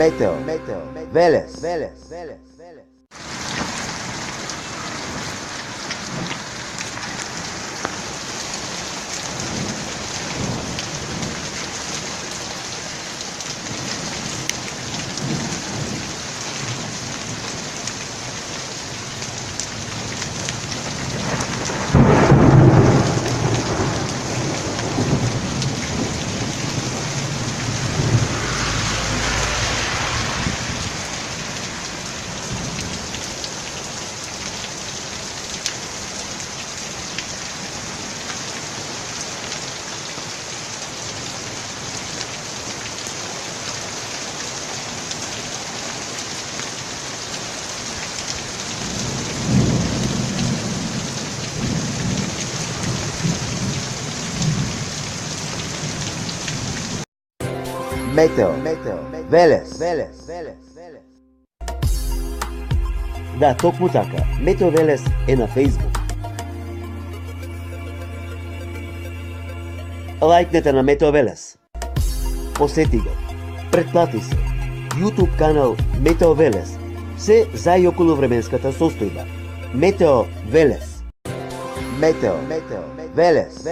Метео Велес. Метео Велес. Да, токму така. Метео Велес е на Facebook. Лайкнете на Метео Велес. Посети го. Претплати се. YouTube канал Метео Велес. Се за и околу временската состојба. Метео Велес. Метео Велес.